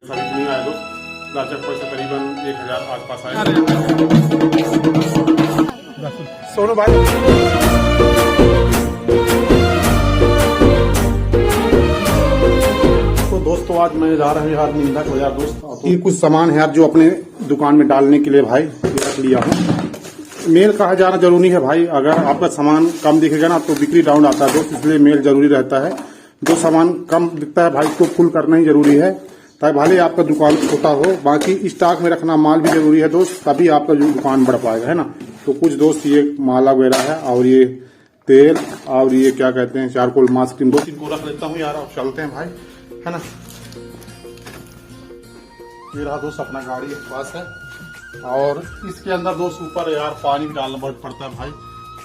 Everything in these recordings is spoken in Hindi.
सभी नहीं आया दोस्त, लाचक पर से करीबन 1000 आसपास आए। सोनू भाई तो दोस्तों आज मैं जा रहा हूँ यार निंदा को यार दोस्त, ये कुछ सामान है यार जो अपने दुकान में डालने के लिए भाई रख लिया हूँ। मेल कहा जाना जरूरी है भाई, अगर आपका सामान कम दिखेगा ना तो बिक्री डाउन आता है दोस्त, इसलिए मेल जरूरी रहता है। जो सामान कम दिखता है भाई उसको फुल करना ही जरूरी है, ताकि भले आपका दुकान छोटा हो, बाकी स्टॉक में रखना माल भी जरूरी है दोस्त, तभी आपका जो दुकान बढ़ पाएगा, है ना। तो कुछ दोस्त ये माला वगैरह है और ये तेल और ये क्या कहते हैं चारकोल मास्क क्रीम, दोस्त इनको रख लेता हूँ यार। अब चलते हैं भाई, है ना। ये रहा दोस्त अपना गाड़ी के पास है, और इसके अंदर दोस्त ऊपर यार पानी भी डालना पड़ता है भाई,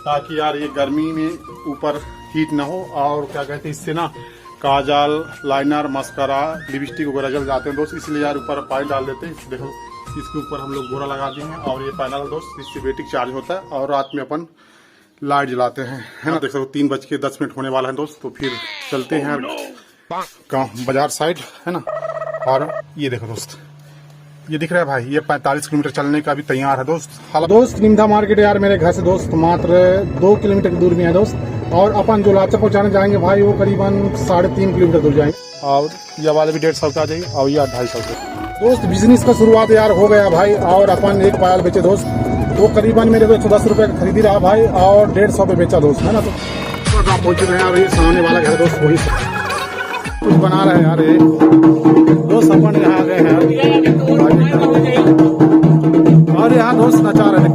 ताकि यार ये गर्मी में ऊपर हीट ना हो, और क्या कहते हैं इससे ना काजल, लाइनर, मस्करा, लिपस्टिक वगैरह जल जाते हैं दोस्त, इसलिए यार ऊपर पानी डाल देते हैं। देखो इसके ऊपर हम लोग गोरा लगा दिए हैं, और ये पैनल दोस्त इससे बैटरी चार्ज होता है, और रात में अपन लाइट जलाते हैं, है ना। देख सकते 3:10 होने वाला है दोस्त, तो फिर चलते हैं बाजार साइड, है ना। और ये देखो दोस्त, ये दिख रहा है भाई, ये 45 किलोमीटर चलने का भी तैयार है दोस्त। दोस्त निमधा मार्केट यार मेरे घर से दोस्त मात्र 2 किलोमीटर की दूर में है दोस्त, और अपन जो लाचक को जाने जाएंगे भाई वो करीबन 3.5 किलोमीटर दूर जाएंगे, और ये वाले भी 150 का जाएगी, और ये 250 का दोस्त। बिजनेस का शुरुआत यार हो गया भाई, और अपन एक पायल बेचे दोस्त, वो करीबन मेरे को 110 रुपए का खरीदी रहा भाई, और 150 पे बेचा दोस्त, है ना। तो आप पहुंच रहे हैं, और ये सामने वाला घर दोस्त वही कुछ बना रहे हैं यार, ये दोस्त अपन यहाँ आ गए हैं, और यहाँ दोस्त नचा रहे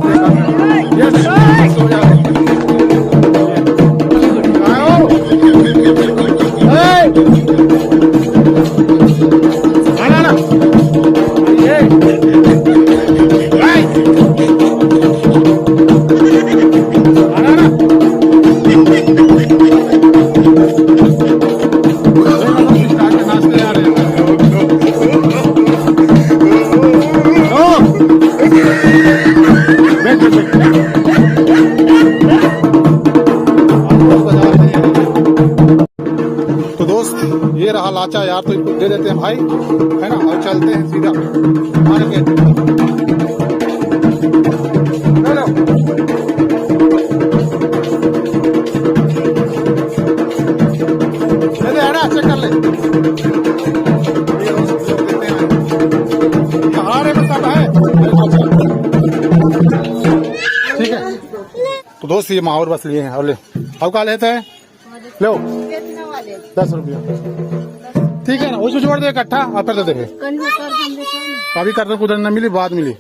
ये रहा लाचा यार, तो इनको दे देते हैं भाई, है ना, और चलते हैं सीधा मार्केट। चेक कर ले, ठीक है। तो दोस्त ये माहौर बस लिए हैं, और ले अब का लेते हैं, लो 10 रुपया, ठीक है ना। उसको जोड़ दे इकट्ठा, आप कर देते हैं, अभी कर दे, उधर न मिली बाद मिली,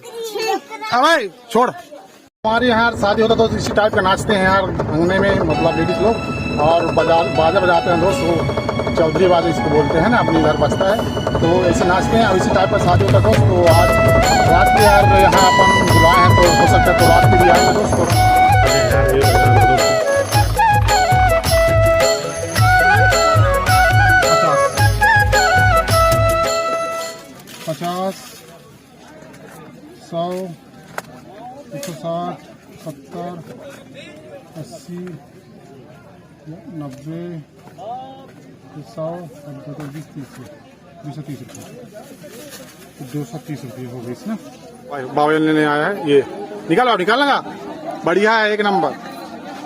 भाई छोड़। हमारे यहाँ शादी होता तो इसी टाइप का नाचते हैं यार अंगने में, मतलब लेडीज लोग, और बाजा बजाते हैं दोस्त, वो चौधरी बाजा इसको बोलते हैं ना, अपनी घर बजता है, तो ऐसे नाचते हैं, और इसी टाइप का शादी होता दोस्त। तो आज रात में यार यहाँ अपन बुलाए हैं, तो हो सकता है तो रात में भी आएंगे दोस्तों। 50, 100, 160, 70, 80, 90, 100, 230 रुपये, 230 रुपये हो गई ना। बावल लेने आया है, ये निकाल लगा, बढ़िया है, एक नंबर,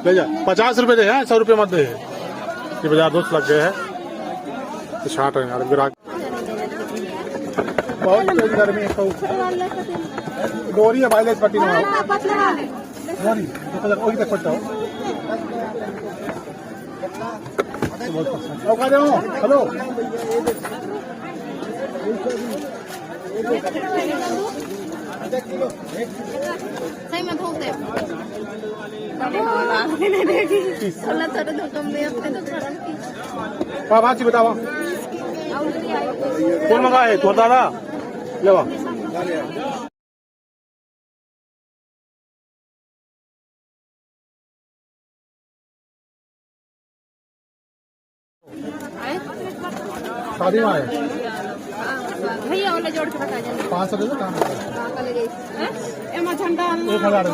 ले जा। 50 रुपये दे हैं, 100 रुपये मत दे। ये बाजार दोस्त लग गए हैं, तो छाट रहे यार ग्राहक, बहुत तेज गर्मी है। डोरी है भाई, पट्टी में डोरी वही तक पट्टा हो। हेलो सही में धोख दे भाजी बतावा कौन मंगा है, तो दादा ले शादी में आए भैया वाला जोड़ के बता जाना 500 दे दो काम एमा झंडा 1000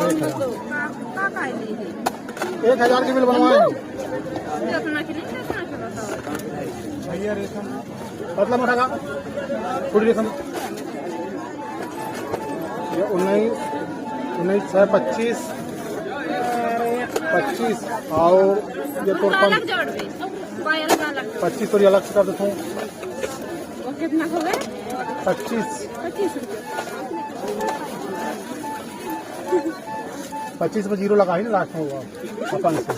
1000 की बिल बनवाए अपना के नहीं भैया रेशम पतला मोटा का थोड़ी देर समझ ये 19 है 25 और ये तो अलग जोड़ दे पायल का अलग 25 थोड़ी अलग से कर देता हूँ। वो कितना हो गए 25 में जीरो लगा ही ना लास्ट में हुआ अपन से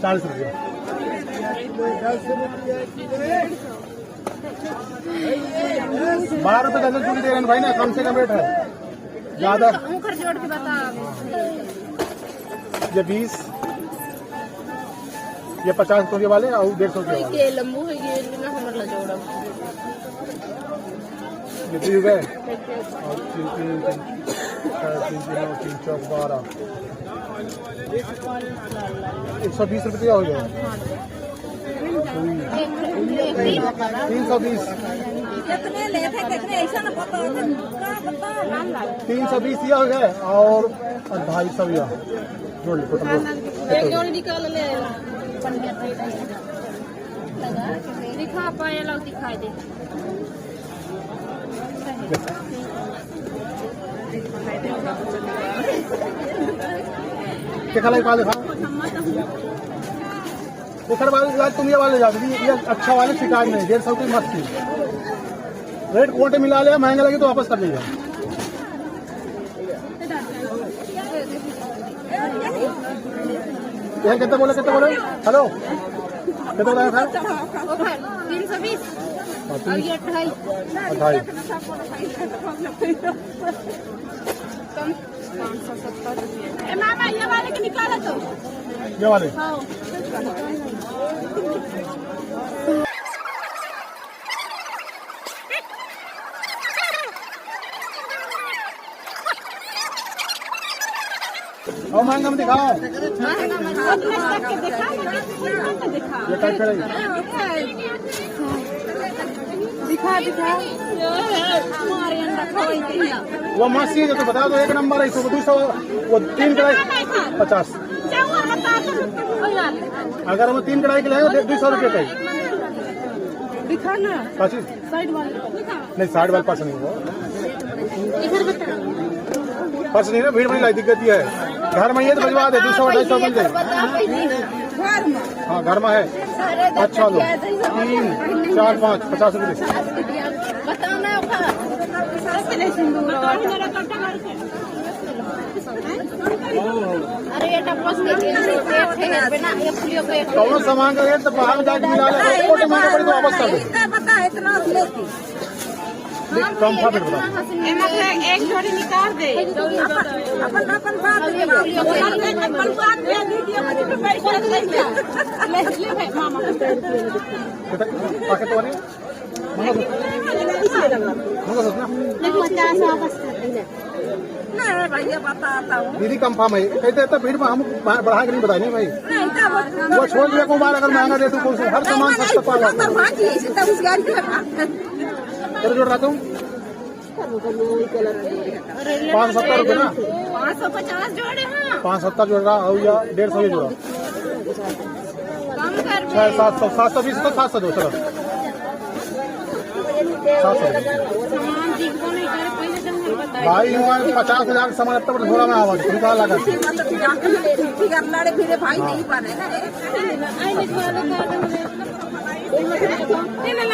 40 रुपया। 12 रुपये दर्जन चूड़ी दे रहे हैं भाई ना, कम से कम रेट है ज्यादा। मुखर जोड़ के बता ये 20 ये 50 रुपये वाले और 150 रुपये वाले के लंबू है ये ना हमारा जोड़ा ये भी गए और 3 चौक 12 120 रुपये हो गया 320 कितने लेते कितने ऐसा ना पता 320 यह हो गए और 250 यह जोड़ लो टोटल एक जोड़ी निकाल ले दिखा पाए लोग दिखाई दे क्या खा देखा देखर वाले तुम ये वाले जाते ये अच्छा वाले शिकायत नहीं 150 की मस्त थी रेट क्वांटे मिला लिया महंगा लगे तो वापस कर लीजिए। ये कितने बोले हेलो कितने बोला था 320 और ये 2.5 कम 570 रुपये मामा ये वाले के निकाला तो ये वाले हाँ और महंगा में दिखाओ ये टाइप करेंगे दिखा वो मस्त है तो बता दो एक नंबर है 200 वो 3 कढ़ाई 50 अगर हम 3 कढ़ाई के लेंगे 200 रुपये का दिखाना 25 साइड वाले नहीं साइड वाले पास नहीं वो पास नहीं ना भीड़ में लाई दिक्कत ये है घर में ये तो भिजवा दे 200 250 मिल जाए हाँ घर में है अच्छा लो 3 4 5 50 रुपये बताना अरे ये टपस कौन सामान का रेट तो बाहर जाके मिला ले छोटे महंगे पड़े तो वापस कर दो कम था फिर बता एक जोड़ी निकाल दे आके तो नहीं भैया बताता हूँ दीदी कंफर्म है कहते तो भीड़ में हम बढ़ा के नहीं बताए नहीं भाई वो छोड़ दिया को बार अगर महंगा दे तो हर सामान सस्ता पाला तेरे जोड़ रहा हूँ 570 रुपये ना 550 जोड़े हाँ 570 जोड़ रहा और या 150 ये जोड़ा कम कर 720 तो 700 दो चलो 700 भाई 50,000 सामान अब तक थोड़ा में आवाज कहा लगा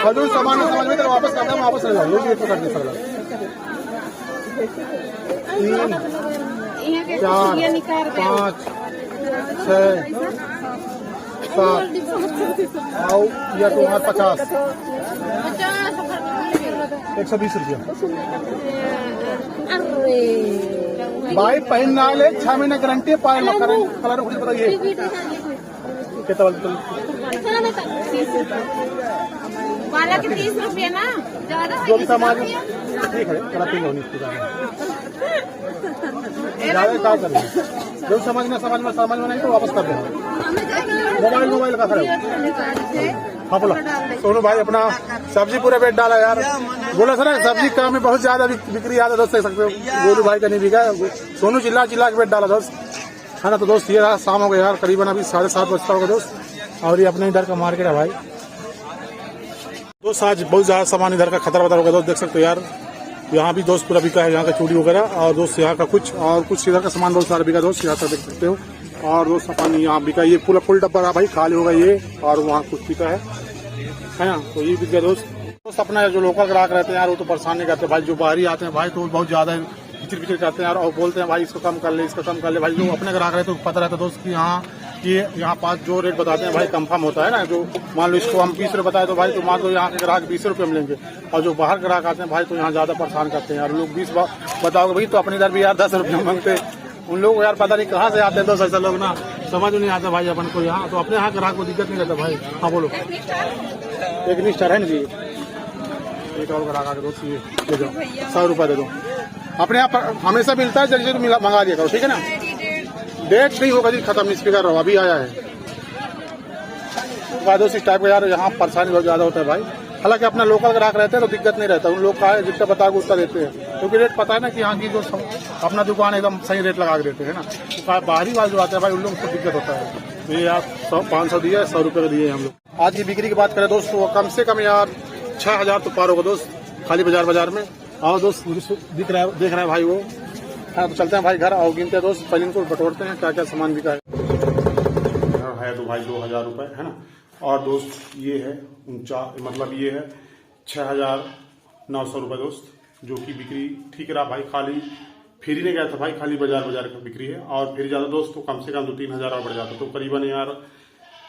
हजूर सामान समझ में तो वापस करता हूँ वापस ले जाओ ये तो कर दे सकता 3 4 5 6 7 और या 50 120 रुपया भाई पहनना ले 6 महीने गारंटी पाए कलर कुछ बताइए कितना वाला के 30 रुपये ना ज्यादा जो भी सामान ठीक है रखेंगे होनी इसकी ज्यादा क्या करेंगे जो समझ में नहीं तो वापस कर देना मोबाइल का खराब हाँ बोला सोनू भाई अपना सब्जी पूरा वेट डाला यार बोला सर सब्जी काम में बहुत ज्यादा बिक्री ज्यादा दोस्त देख सकते हो गोलू भाई का नहीं बिका सोनू चिल्ला के वेट डाला दोस्त है ना। तो दोस्त ये रहा शाम हो गया यार करीबन अभी 7:30 बजता होगा दोस्त और ये अपने इधर का मार्केट है भाई दोस्त आज बहुत ज्यादा सामान इधर का खतरा बता होगा दोस्त, देख सकते हो यार। यहाँ भी दोस्त पूरा बिका है, यहाँ का चूड़ी वगैरह, और दोस्त यहाँ का कुछ और कुछ इधर का सामान बहुत सारा बिका दोस्त, यहाँ का देख सकते हो। और दोस्त सामान यहाँ बिका, ये पूरा फुल डब्बा भाई खाली होगा ये, और वहाँ कुछ बिका है ना, तो ये बिक गया दोस्त। अपना जो लोकल ग्राहक रहते हैं यार वो तो परेशान नहीं करते भाई, जो बाहरी आते हैं भाई तो बहुत ज्यादा पिचर पिचर करते हैं यार, और बोलते हैं भाई इसको कम कर ले, इसको कम कर ले। भाई जो अपने ग्राहक रहते हैं तो पता रहता है दोस्त कि हाँ ये यहाँ पास जो रेट बताते हैं भाई कंफर्म होता है ना। जो मान लो इसको हम 20 रुपये बताए तो भाई तो मान लो यहाँ के ग्राहक 20 रुपये में लेंगे, और जो बाहर ग्राहक आते हैं भाई तो यहाँ ज्यादा परेशान करते हैं यार। लोग 20 बताओगे भाई तो अपने इधर भी यार 10 रुपये मांगते हैं। उन लोग यार पता नहीं कहाँ से आते हैं दोस्त, ऐसा लोग ना समझ नहीं आता भाई अपन को यहाँ, तो अपने यहाँ ग्राहक को दिक्कत नहीं रहता भाई। हाँ बोलो, एक निश्चर है ना जी, एक और ग्राहक आके दोस्त ये दे दो 100 रुपये दे दो। अपने यहाँ पर हमेशा मिलता है, जल्दी से मंगा दिया करो ठीक है ना। डेट नहीं होगा जी, खत्म नहीं स्पीकर रहो, अभी आया है दोस्त। इस टाइप का यार यहाँ परेशानी बहुत ज्यादा होता है भाई। हालांकि अपना लोकल ग्राहक रहते हैं तो दिक्कत नहीं रहता, उन लोग का है जितना बताओगे उतना देते हैं, क्योंकि रेट पता है ना कि यहाँ की जो अपना दुकान एकदम सही रेट लगा के देते हैं ना। तो बाहरी वाले जो आते हैं भाई उन लोगों को दिक्कत होता है। तो ये आप 500 दिए, 100 रुपये दिए हम लोग। आज की बिक्री की बात करें दोस्त तो कम से कम यार 6000 तो पार होगा दोस्त, खाली बाजार में। और दोस्त देख रहा है भाई वो। हाँ तो चलते हैं भाई घर, और गिनते हैं दोस्त, पहले इनको बटोरते हैं क्या क्या सामान बिका है तो भाई 2000 रुपये है ना। और दोस्त ये है मतलब ये है 6900 रुपये दोस्त, जो कि बिक्री ठीक रहा भाई। खाली फिर ही नहीं गया था भाई, खाली बाजार का बिक्री है। और फिर ज्यादा दोस्त तो कम से कम 2-3 हजार और बढ़ जाता, तो करीबन यार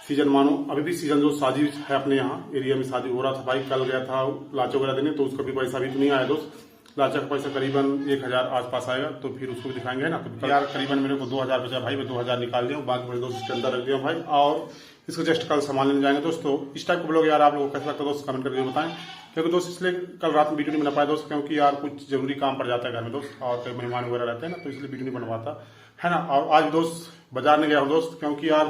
सीजन मानो अभी भी सीजन जो शादी है अपने यहाँ एरिया में शादी हो रहा था भाई, कल गया था लाचा वगैरह देने, तो उसका भी पैसा अभी तो नहीं आया दोस्त। लाचा का पैसा करीबन 1000 आसपास आएगा, तो फिर उसको भी दिखाएंगे ना। तो यार करीबन मेरे को 2000 बचा भाई, मैं 2000 निकाल दिया, बाकी मेरे दोस्त इसके अंदर रख दिया भाई। और इसको जस्ट कल सामान लेने जाएंगे दोस्त। तो इस टाइप का ब्लॉग यार आप लोगों को कैसा लगता है दोस्त कमेंट करके बताएं, क्योंकि दोस्त इसलिए कल रात में वीडियो नहीं बना पाया दोस्त, क्योंकि यार कुछ जरूरी काम पड़ जाता है घर में दोस्त, और कई मेहमान वगैरह रहते हैं ना, तो इसलिए वीडियो नहीं बन पाता है ना। और आज दोस्त बाजार में गया हूँ दोस्त, क्योंकि यार